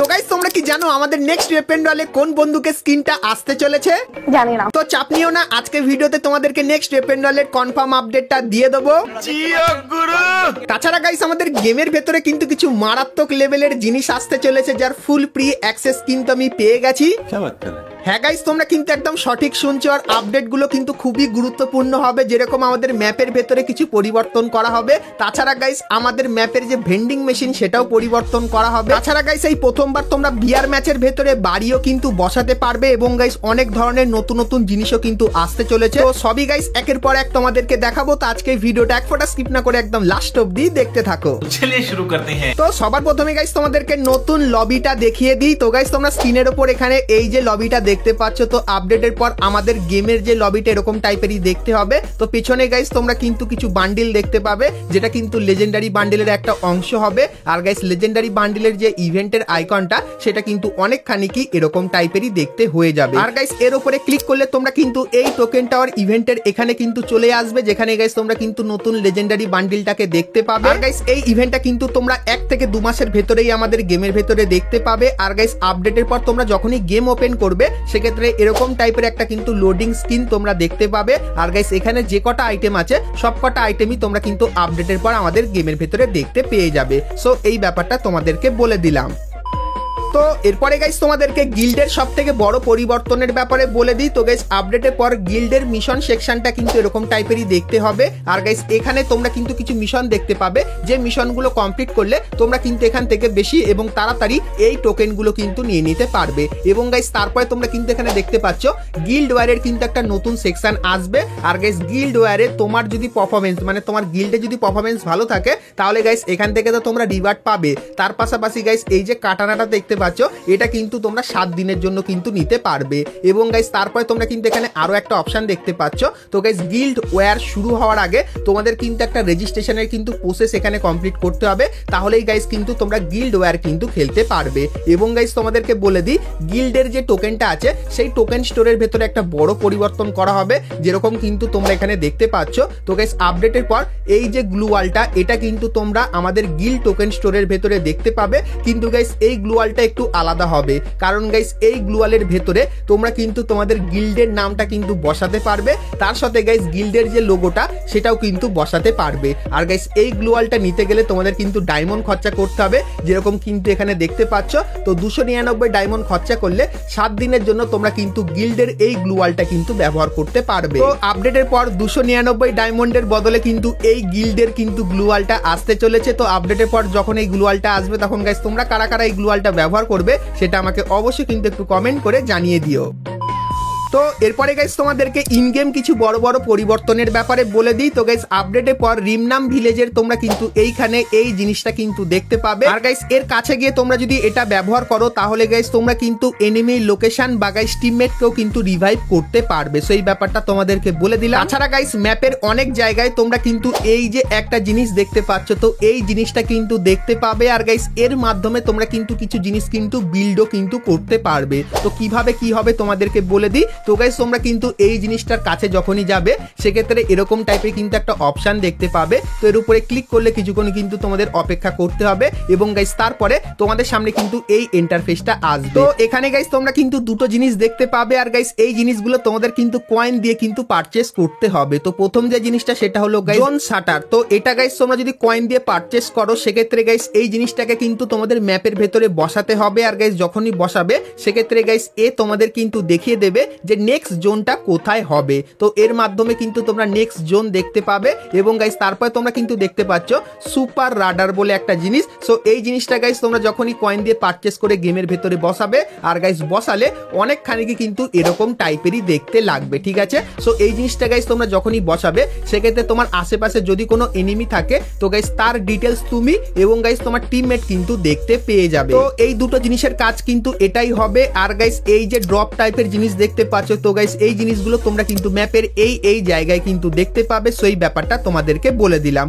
তো গাইস তোমরা কি জানো আমাদের নেক্সট ওয়েপন রলে কোন বন্দুকের স্কিনটা আসতে চলেছে? জানি না। তো চাপ নিও না, আজকে ভিডিওতে তোমাদেরকে নেক্সট ওয়েপন রলের কনফার্ম আপডেটটা দিয়ে দেবো। তাছাড়া গাইস আমাদের গেমের ভেতরে কিন্তু কিছু মারাত্মক লেভেলের জিনিস আসতে চলেছে, যার ফুল প্রি অ্যাক্সেস কিন্তু আমি পেয়ে গেছি। হ্যাঁ গাইস তোমরা কিন্তু একদম সঠিক শুনছো, আর আপডেট গুলো কিন্তু খুবই গুরুত্বপূর্ণ হবে। যেরকম আমাদের ম্যাপের ভেতরে কিছু পরিবর্তন করা হবে, তাছাড়া গাইস আমাদের ম্যাপের যে ভেন্ডিং মেশিন সেটাও পরিবর্তন করা হবে। তাছাড়া গাইস এই প্রথমবার তোমরা বিয়ার ম্যাচের ভেতরে বাড়িও কিন্তু বসাতে পারবে, এবং গাইস অনেক ধরনের নতুন নতুন জিনিসও কিন্তু আসতে চলেছে। তো সবই গাইস একের পর এক তোমাদেরকে দেখাবো। তো আজকে ভিডিওটা এক ফোঁটা স্কিপ না করে একদম লাস্ট অবধি দেখতে থাকো। চলিয়ে শুরু করতে হ্যাঁ। তো সবার প্রথমে গাইস তোমাদেরকে নতুন লবিটা দেখিয়ে দিই। তো গাইস তোমরা স্ক্রিনের উপর এখানে এই যে লবিটা দেখতে পাচ্ছ, তো আপডেটের পর আমাদের গেমের যে লবিটা এরকম টাইপেরই দেখতে হবে। তো পিছনে গাইস তোমরা কিন্তু কিছু বান্ডিল দেখতে পাবে, যেটা কিন্তু লেজেন্ডারি বান্ডিলের একটা অংশ হবে। আর গাইস লেজেন্ডারি বান্ডিলের যে ইভেন্টের আইকনটা সেটা কিন্তু অনেকখানি কি এরকম টাইপেরই দেখতে হয়ে যাবে। আর গাইস এর উপরে ক্লিক করলে তোমরা কিন্তু এই টোকেন টাওয়ার ইভেন্টের এখানে কিন্তু চলে আসবে, যেখানে গাইস তোমরা কিন্তু নতুন লেজেন্ডারি বান্ডিলটাকে দেখতে পাবে। আর গাইস এই ইভেন্টটা কিন্তু তোমরা 1 থেকে 2 মাসের ভেতরেই আমাদের গেমের ভেতরে দেখতে পাবে। আর গাইস আপডেটের পর তোমরা যখনই গেম ওপেন করবে সেক্ষেত্রে এরকম টাইপের একটা কিন্তু লোডিং স্ক্রিন তোমরা দেখতে পাবে। আর গাইস এখানে যে কটা আইটেম আছে সব কটা আইটেমই তোমরা কিন্তু আপডেটের পর আমাদের গেমের ভেতরে দেখতে পেয়ে যাবে। সো এই ব্যাপারটা তোমাদেরকে বলে দিলাম। তো এরপরে গাইস তোমাদেরকে গিল্ডের সব থেকে বড় পরিবর্তনের ব্যাপারে বলে দিই। তো গাইস আপডেটের পর গিল্ডের মিশন সেকশনটা কিন্তু এরকম টাইপেরই দেখতে হবে। আর গাইস এখানে তোমরা কিন্তু কিছু মিশন দেখতে পাবে, যে মিশনগুলো কমপ্লিট করলে তোমরা কিন্তু এখান থেকে বেশি এবং তাড়াতাড়ি এই টোকেনগুলো কিন্তু নিয়ে নিতে পারবে। এবং গাইস তারপরে তোমরা কিন্তু এখানে দেখতে পাচ্ছ গিল্ড ওয়্যারের কিন্তু একটা নতুন সেকশন আসবে। আর গাইস গিল্ড ওয়্যারে তোমার যদি পারফরমেন্স মানে তোমার গিল্ডে যদি পারফরমেন্স ভালো থাকে তাহলে গাইস এখান থেকে তো তোমরা রিওয়ার্ড পাবে। তার পাশাপাশি গাইস এই যে কাটানাটা দেখতে পাচ্ছ এটা কিন্তু তোমরা 7 দিনের জন্য কিন্তু নিতে পারবে। এবং গাইস তারপরে তোমরা কিন্তু এখানে আরো একটা অপশন দেখতে পাচ্ছ। তো গাইস গিল্ড ওয়্যার শুরু হওয়ার আগে তোমাদের কিন্তু একটা রেজিস্ট্রেশনের কিন্তু প্রসেস এখানে কমপ্লিট করতে হবে, তাহলেই গাইস কিন্তু তোমরা গিল্ড ওয়্যার কিন্তু খেলতে পারবে। এবং গাইস তোমাদেরকে বলে দিই গিল্ডের যে টোকেনটা আছে সেই টোকেন স্টোরের ভেতরে একটা বড় পরিবর্তন করা হবে, যেরকম কিন্তু তোমরা এখানে দেখতে পাচ্ছ। তো গাইস আপডেটের পর এই যে গ্লু ওয়ালটা এটা কিন্তু তোমরা আমাদের গিল্ড টোকেন স্টোরের ভেতরে দেখতে পাবে, কিন্তু গাইস এই গ্লু ওয়ালটা একটু আলাদা হবে, কারণ গাইস এই গ্লুওয়ালের ভেতরে তোমরা কিন্তু তোমাদের গিল্ডের নামটা কিন্তু বসাতে পারবে, তার সাথে গাইস গিল্ডের যে লোগোটা সেটাও কিন্তু বসাতে পারবে। আর গাইস এই গ্লুওয়ালটা নিতে গেলে তোমাদের কিন্তু ডায়মন্ড খরচা করতে হবে, যেরকম কিন্তু এখানে দেখতে পাচ্ছ। তো 299 ডায়মন্ড খরচা করলে 7 দিনের জন্য তোমরা কিন্তু গিল্ডের এই গ্লুওয়ালটা কিন্তু ব্যবহার করতে পারবে। তো আপডেটের পর 299 ডায়মন্ডের বদলে কিন্তু এই গিল্ডের কিন্তু গ্লুওয়ালটা আসতে চলেছে। তো আপডেটের পর যখন এই গ্লুওয়ালটা আসবে তখন গাইস তোমরা কারা কারা এই গ্লুওয়ালটা ব্যবহার করবে সেটা আমাকে অবশ্যই কিন্তু একটু কমেন্ট করে জানিয়ে দিও। তো এরপরে গাইস তোমাদেরকে ইন গেম কিছু বড় বড় পরিবর্তনের ব্যাপারে বলে দিই। তো গাইস আপডেটের পর রিমনাম ভিলেজের তোমরা কিন্তু এইখানে এই জিনিসটা কিন্তু দেখতে পাবে। আর গাইস এর কাছে গিয়ে তোমরা যদি এটা ব্যবহার করো তাহলে গাইস তোমরা কিন্তু এনিমি লোকেশন বা গাইস টিমমেটকেও কিন্তু রিভাইভ করতে পারবে। সো এই ব্যাপারটা তোমাদেরকে বলে দিলাম। তাছাড়া গাইস ম্যাপের অনেক জায়গায় তোমরা কিন্তু এই যে একটা জিনিস দেখতে পাচ্ছ, তো এই জিনিসটা কিন্তু দেখতে পাবে। আর গাইস এর মাধ্যমে তোমরা কিন্তু কিছু জিনিস কিন্তু বিল্ডও কিন্তু করতে পারবে। তো কিভাবে কি হবে তোমাদেরকে বলে দিই। তো গাইস তোমরা কিন্তু এই জিনিসটার কাছে যখনই যাবে সেক্ষেত্রে এরকম টাইপের কিন্তু একটা অপশন দেখতে পাবে। তো এর উপরে ক্লিক করলে কিছুক্ষণ কিন্তু তোমাদের অপেক্ষা করতে হবে, এবং গাইস তারপরে তোমাদের সামনে কিন্তু এই ইন্টারফেসটা আসবে। তো এখানে গাইস তোমরা কিন্তু দুটো জিনিস দেখতে পাবে, আর গাইস এই জিনিসগুলো তোমাদের কিন্তু কয়েন দিয়ে কিন্তু পারচেস করতে হবে। তো প্রথম যে জিনিসটা সেটা হলো গাইস জোন শাটার। তো এটা গাইস তোমরা যদি কয়েন দিয়ে পারচেস করো সেক্ষেত্রে গাইস এই জিনিসটাকে কিন্তু তোমাদের ম্যাপের ভেতরে বসাতে হবে। আর গাইস যখনই বসাবে সেক্ষেত্রে গাইস তোমাদের কিন্তু দেখিয়ে দেবে যে নেক্সট জোনটা কোথায় হবে। তো এর মাধ্যমে কিন্তু তোমরা নেক্সট জোন দেখতে পাবে। এবং গাইস তারপরে তোমরা কিন্তু দেখতে পাচ্ছ সুপার রাডার বলে একটা জিনিস। সো এই জিনিসটা গাইস তোমরা যখনই কয়েন দিয়ে পারচেস করে গেমের ভেতরে বসাবে, আর গাইস বসালে অনেকখানি কিন্তু এরকম টাইপেরই দেখতে লাগবে, ঠিক আছে। সো এই জিনিসটা গাইস তোমরা যখনই বসাবে সেক্ষেত্রে তোমার আশেপাশে যদি কোনো এনিমি থাকে তো গাইস তার ডিটেলস তুমি এবং গাইস তোমার টিমমেট কিন্তু দেখতে পেয়ে যাবে। তো এই দুটো জিনিসের কাজ কিন্তু এটাই হবে। আর গাইস এই যে ড্রপ টাইপের জিনিস দেখতে পাচ্ছ, তো গাইস এই জিনিসগুলো তোমরা কিন্তু ম্যাপের এই জায়গায় কিন্তু দেখতে পাবে। সো এই ব্যাপারটা তোমাদেরকে বলে দিলাম।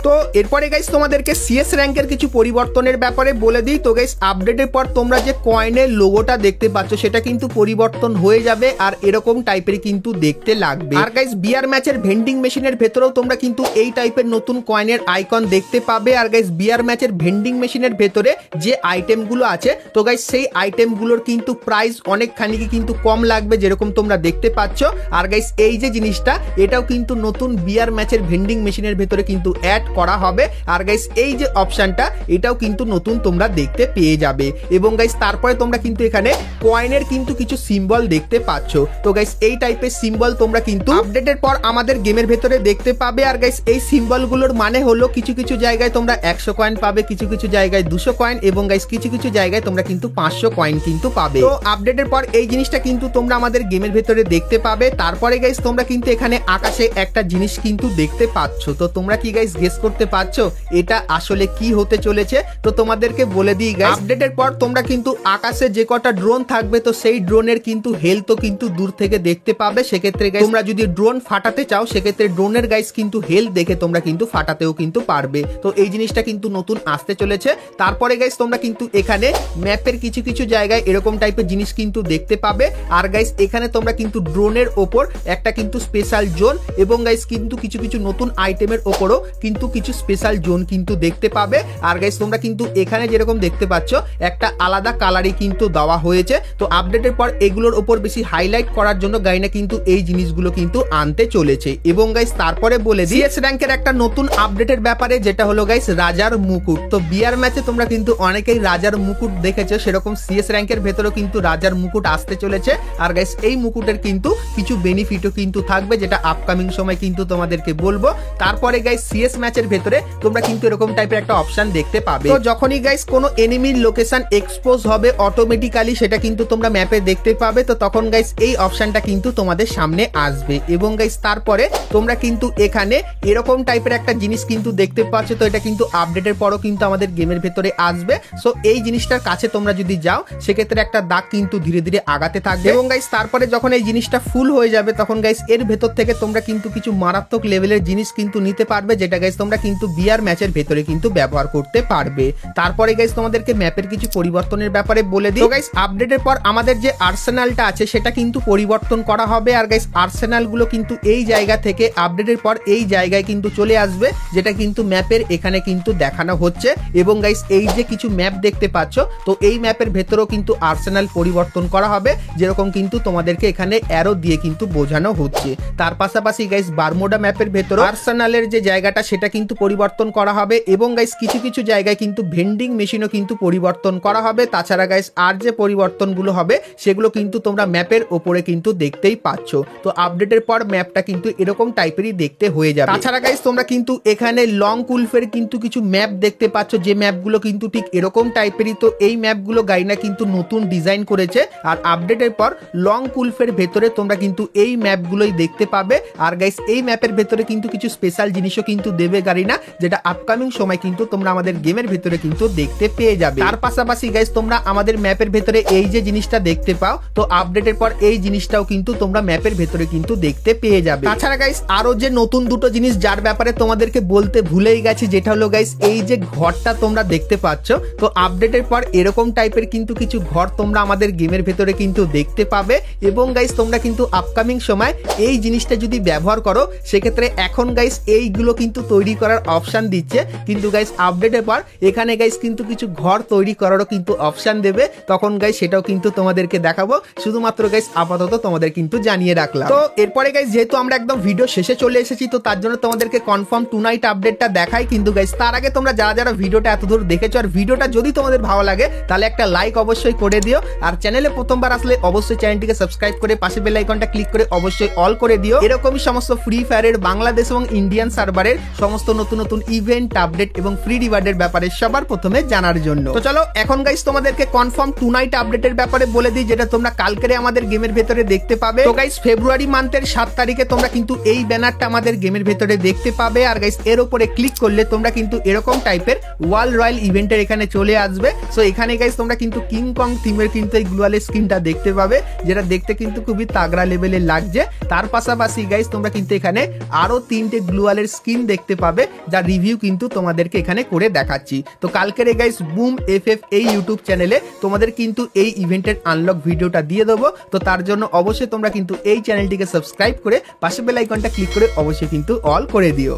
তো এরপরে গাইস তোমাদেরকে সিএস র্যাঙ্কের কিছু পরিবর্তনের ব্যাপারে বলে দিই। তো গাইস আপডেটের পর তোমরা যে কয়েনের লোগোটা দেখতে পাচ্ছ সেটা কিন্তু পরিবর্তন হয়ে যাবে আর এরকম টাইপের কিন্তু দেখতে লাগবে। আর গাইস বিআর ম্যাচের ভেন্ডিং মেশিনের ভেতরেও তোমরা কিন্তু এই টাইপের নতুন কয়েনের আইকন দেখতে পাবে। আর গাইস বিআর ম্যাচের ভেন্ডিং মেশিনের ভেতরে যে আইটেমগুলো আছে তো গাইস সেই আইটেমগুলোর কিন্তু প্রাইস অনেকখানি কিন্তু কম লাগবে যেরকম তোমরা দেখতে পাচ্ছ। আর গাইস এই যে জিনিসটা এটাও কিন্তু নতুন বিআর ম্যাচের ভেন্ডিং মেশিনের ভেতরে কিন্তু অ্যাড করা হবে। আর গাইস এই যে অপশনটা এটাও কিন্তু নতুন তোমরা দেখতে পেয়ে যাবে। এবং গাইস তারপরে তোমরা কিন্তু এখানে কয়েনের কিন্তু কিছু সিম্বল দেখতে পাচ্ছ। তো গাইস এই টাইপের সিম্বল তোমরা কিন্তু আপডেটের পর আমাদের গেমের ভেতরে দেখতে পাবে। আর গাইস এই সিম্বলগুলোর মানে হলো কিছু কিছু জায়গায় তোমরা 100 কয়েন পাবে, কিছু কিছু জায়গায় 200 কয়েন এবং গাইস কিছু কিছু জায়গায় তোমরা কিন্তু 500 কয়েন কিন্তু পাবে। তো আপডেটের পর এই জিনিসটা কিন্তু তোমরা আমাদের গেমের ভেতরে দেখতে পাবে। তারপরে গাইস তোমরা কিন্তু এখানে আকাশে একটা জিনিস কিন্তু দেখতে পাচ্ছ। তো তোমরা কি গাইস গেস করতে পারছো এটা আসলে কি হতে চলেছে? তো তোমাদেরকে বলে দিই গাইস আপডেটের পর তোমরা কিন্তু আকাশে যে কটা ড্রোন থাকবে তো সেই ড্রোনের কিন্তু হেলথও কিন্তু দূর থেকে দেখতে পাবে। সেক্ষেত্রে গাইস তোমরা যদি ড্রোন ফাটাতে চাও সেক্ষেত্রে ড্রোনের গাইস কিন্তু হেলথ দেখে তোমরা কিন্তু ফাটাতেও কিন্তু পারবে। তো এই জিনিসটা কিন্তু নতুন আসতে চলেছে। তারপরে গাইস তোমরা কিন্তু এখানে ম্যাপের কিছু কিছু জায়গায় এরকম টাইপের জিনিস কিন্তু দেখতে পাবে। আর গাইস এখানে তোমরা কিন্তু ড্রোনের ওপর একটা কিন্তু স্পেশাল জোন এবং গাইস কিন্তু কিছু কিছু নতুন আইটেমের ওপরও কিন্তু কিছু স্পেশাল জোন কিন্তু দেখতে পাবে। আর গাইস তোমরা কিন্তু এখানে যেরকম দেখতে পাচ্ছ একটা আলাদা কালারই কিন্তু দেওয়া হয়েছে। তো আপডেটের পর এগুলোর ওপর বেশি হাইলাইট করার জন্য গাইনা কিন্তু এই জিনিসগুলো কিন্তু আনতে চলেছে। এবং গাইস তারপরে বলে দিই সিএস র্যাঙ্কের একটা নতুন আপডেটের ব্যাপারে যেটা হলো গাইস রাজার মুকুট। তো বিআর ম্যাচে তোমরা কিন্তু অনেকেই রাজার মুকুট দেখেছো, সেরকম সিএস র্যাঙ্কের ভেতরেও কিন্তু রাজার মুকুট আসতে চলেছে। আর গাইস এই মুকুটের কিন্তু কিছু বেনিফিটও কিন্তু থাকবে যেটা আপকামিং সময় কিন্তু তোমাদেরকে বলবো। তারপরে গাইস সিএস ম্যাচের ভেতরে তোমরা কিন্তু এরকম টাইপের একটা অপশন দেখতে পাবে। তো যখনই গাইস কোনো এনিমির লোকেশন এক্সপোজ হবে অটোমেটিক্যালি সেটা কিন্তু তোমরা ম্যাপে দেখতে পাবে। তো তখন গাইস এই অপশনটা কিন্তু তোমাদের সামনে আসবে। এবং গাইস তারপরে তোমরা কিন্তু এখানে এরকম টাইপের একটা জিনিস কিন্তু দেখতে পাচ্ছ। তো এটা কিন্তু আপডেটের পরও কিন্তু আমাদের গেমের ভেতরে আসবে। সো এই জিনিসটার কাছে তোমরা যদি যাও সেক্ষেত্রে একটা দাগ কিন্তু ধীরে ধীরে আগাতে থাকবে। এবং গাইস তারপরে যখন এই জিনিসটা ফুল হয়ে যাবে তখন গাইস এর ভেতর থেকে তোমরা কিন্তু কিছু মারাত্মক লেভেলের জিনিস কিন্তু নিতে পারবে যেটা গাইস তোমরা কিন্তু বিআর ম্যাচের ভেতরে কিন্তু ব্যবহার করতে পারবে। তারপরে গাইস তোমাদেরকে ম্যাপের কিছু পরিবর্তনের ব্যাপারে বলে দিই। তো গাইস আপডেটের পর আমাদের যে আর্সেনালটা আছে সেটা কিন্তু পরিবর্তন করা হবে। আর গাইস আর্সেনাল গুলো কিন্তু এই জায়গা থেকে আপডেটের পর এই জায়গায় কিন্তু চলে আসবে যেটা কিন্তু ম্যাপের এখানে কিন্তু দেখানো হচ্ছে। এবং গাইস এই যে কিছু ম্যাপ দেখতে পাচ্ছ তো এই ম্যাপের ভেতরেও কিন্তু আর্সেনাল পরিবর্তন করা হবে যেরকম কিন্তু তোমাদেরকে এখানে অ্যারো দিয়ে কিন্তু বোঝানো হচ্ছে। তার পাশাপাশি গাইস বারমুডা ম্যাপের ভেতরে আর্সেনালের যে জায়গাটা সেটা কিন্তু পরিবর্তন করা হবে। এবং গাইস কিছু কিছু জায়গায় কিন্তু ভেন্ডিং মেশিনও কিন্তু পরিবর্তন করা হবে। তাছাড়া গাইস আর যে পরিবর্তনগুলো হবে সেগুলো কিন্তু তোমরা ম্যাপের ওপরে কিন্তু দেখতেই পাচ্ছ। তো আপডেটের পর ম্যাপটা কিন্তু এরকম টাইপেরই দেখতে হয়ে যাবে। তাছাড়া গাইস তোমরা কিন্তু এখানে লং কুলফের কিন্তু কিছু ম্যাপ দেখতে পাচ্ছ যে ম্যাপগুলো কিন্তু ঠিক এরকম টাইপেরই। তো এই ম্যাপগুলো গাইনা কিন্তু নতুন ডিজাইন করেছে। আর আপডেটের পর লং কুলফের ভেতরে তোমরা কিন্তু এই ম্যাপগুলোই দেখতে পাবে। আর গাইস এই ম্যাপের ভেতরে কিন্তু কিছু স্পেশাল জিনিসও কিন্তু দেবে গারিনা যেটা আপকামিং সময় কিন্তু তোমরা আমাদের গেমের ভেতরে কিন্তু দেখতে পেয়ে যাবে। তার পাশাপাশি গাইস তোমরা আমাদের ম্যাপের ভেতরে এই যে জিনিসটা দেখতে পাও তো আপডেটের পর এই জিনিসটাও কিন্তু তোমরা ম্যাপের ভেতরে কিন্তু দেখতে পেয়ে যাবে। তাছাড়া গাইস আরো যে নতুন দুটো জিনিস যার ব্যাপারে তোমাদেরকে বলতে ভুলেই গেছি যেটা হলো গাইস এই যে ঘরটা তোমরা দেখতে পাচ্ছ তো আপডেটের পর এরকম টাইপের কিন্তু কিছু ঘর তোমরা আমাদের গেমের ভেতরে কিন্তু দেখতে পাবে। এবং গাইস তোমরা কিন্তু আপকামিং সময় এই জিনিসটা যদি ব্যবহার করো সেক্ষেত্রে এখন গাইস এইগুলো কিন্তু তৈরি করার অপশন দিচ্ছে কিন্তু গাইস আপডেটের পর এখানে গাইস কিন্তু কিছু ঘর তৈরি করারও কিন্তু অপশন দেবে। তখন গাইস সেটাও কিন্তু তোমাদেরকে দেখাবো। শুধুমাত্র গাইস আপাতত তোমাদের কিন্তু জানিয়ে রাখলাম। তো এরপরে গাইস যেহেতু আমরা একদম ভিডিও শেষে চলে এসেছি তো তার জন্য তোমাদেরকে কনফার্ম টু নাইট আপডেটটা দেখাই। কিন্তু গাইস তার আগে তোমরা যারা যারা ভিডিওটা এত দূর দেখেছো আর ভিডিওটা যদি তোমাদের ভালো লাগে তাহলে একটা লাইক অবশ্যই করে দিও। আর চ্যানেলে প্রথমবার আসলে অবশ্যই চ্যানেলটিকে সাবস্ক্রাইব করে পাশে বেল আইকনটা ক্লিক করে অবশ্যই অল করে দিও। এরকমই সমস্ত ফ্রি ফায়ারের বাংলাদেশ এবং ইন্ডিয়ান সার্ভারের সমস্ত নতুন নতুন ইভেন্ট আপডেট এবং ফ্রি রিওয়ার্ডের ব্যাপারে সবার প্রথমে জানার জন্য। তো চলো এখন গাইস তোমাদেরকে কনফার্ম টু নাইট আপডেটের ব্যাপারে বলে দিই যেটা তোমরা কালকে আমাদের গেমের ভেতরে দেখতে পাবে। তো গাইস ফেব্রুয়ারি মান্থের 7 তারিখে তোমরা কিন্তু এই ব্যানারটা আমাদের গেমের ভেতরে দেখতে পাবে। আর গাইস এর উপরে ক্লিক করলে তোমরা কিন্তু এরকম টাইপের ওয়ার্ল্ড রয়্যাল ইভেন্টের এখানে চলে আসবে। সো এখানে গাইস তোমরা কিন্তু কিং কং থিমের কিন্তু এই গ্লোয়ালের স্কিনটা দেখতে পাবে যেটা দেখতে কিন্তু খুবই তাগড়া লেভেলের লাগছে। তার পাশাপাশি গাইস তোমরা কিন্তু এখানে আরো 3টে গ্লোয়ালের স্কিন দেখতে পাবে, যার রিভিউ কিন্তু তোমাদেরকে এখানে করে দেখাচ্ছি। তো কালকের গাইস বুম এফএফ এই ইউটিউব চ্যানেলে তোমাদের কিন্তু এই ইভেন্টের আনলক ভিডিওটা দিয়ে দেবো। তো তার জন্য অবশ্যই তোমরা কিন্তু এই চ্যানেলটিকে সাবস্ক্রাইব করে পাশে বেল আইকনটা ক্লিক করে অবশ্যই কিন্তু অল করে দিও।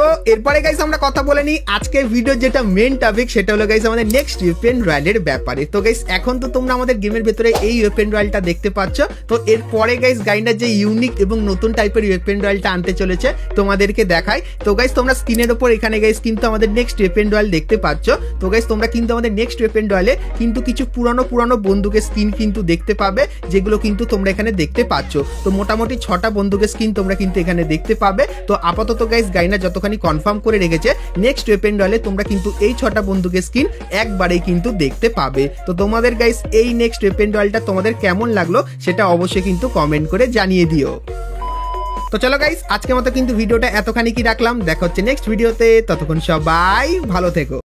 তো এরপরে গাইস আমরা কথা বলে নিই আজকের ভিডিও যেটা মেন টপিক, সেটা হলো গাইস আমাদের নেক্সট ওয়েপেন রয়্যালের ব্যাপারে। তো গাইস এখন তো তোমরা আমাদের গেমের ভেতরে এই ওয়েপেন রয়্যালটা দেখতে পাচ্ছ। তো এরপরে গাইস গাইনার যে ইউনিক এবং নতুন টাইপের ওয়েপেন রয়্যালটা আনতে চলেছে তোমাদেরকে দেখাই। তো গাইস তোমরা স্ক্রিনের উপর এখানে গাইস কিন্তু আমাদের নেক্সট ওয়েপেন রয়্যাল দেখতে পাচ্ছ। তো গাইস তোমরা কিন্তু আমাদের নেক্সট ওয়েপেন রয়্যালে কিন্তু কিছু পুরানো বন্দুকের স্কিন কিন্তু দেখতে পাবে, যেগুলো কিন্তু তোমরা এখানে দেখতে পাচ্ছ। তো মোটামুটি 6টা বন্দুকের স্কিন তোমরা কিন্তু এখানে দেখতে পাবে। তো আপাতত গাইস গাইনার যতখানি কনফার্ম করে রেখেছে নেক্সট ওয়েপেন রয়্যালে তোমরা কিন্তু এই 6টা বন্দুকের স্কিন একবারেই কিন্তু দেখতে পাবে। তো তোমাদের গাইস এই নেক্সট ওয়েপেন রয়্যালটা তোমাদের কেমন লাগলো সেটা অবশ্যই কিন্তু কমেন্ট করে জানিয়ে দিও। তো চলো গাইস আজকের মতো কিন্তু ভিডিওটা এতখানি কি রাখলাম, দেখা হচ্ছে নেক্সট ভিডিওতে, ততক্ষণ সবাই ভালো থেকো।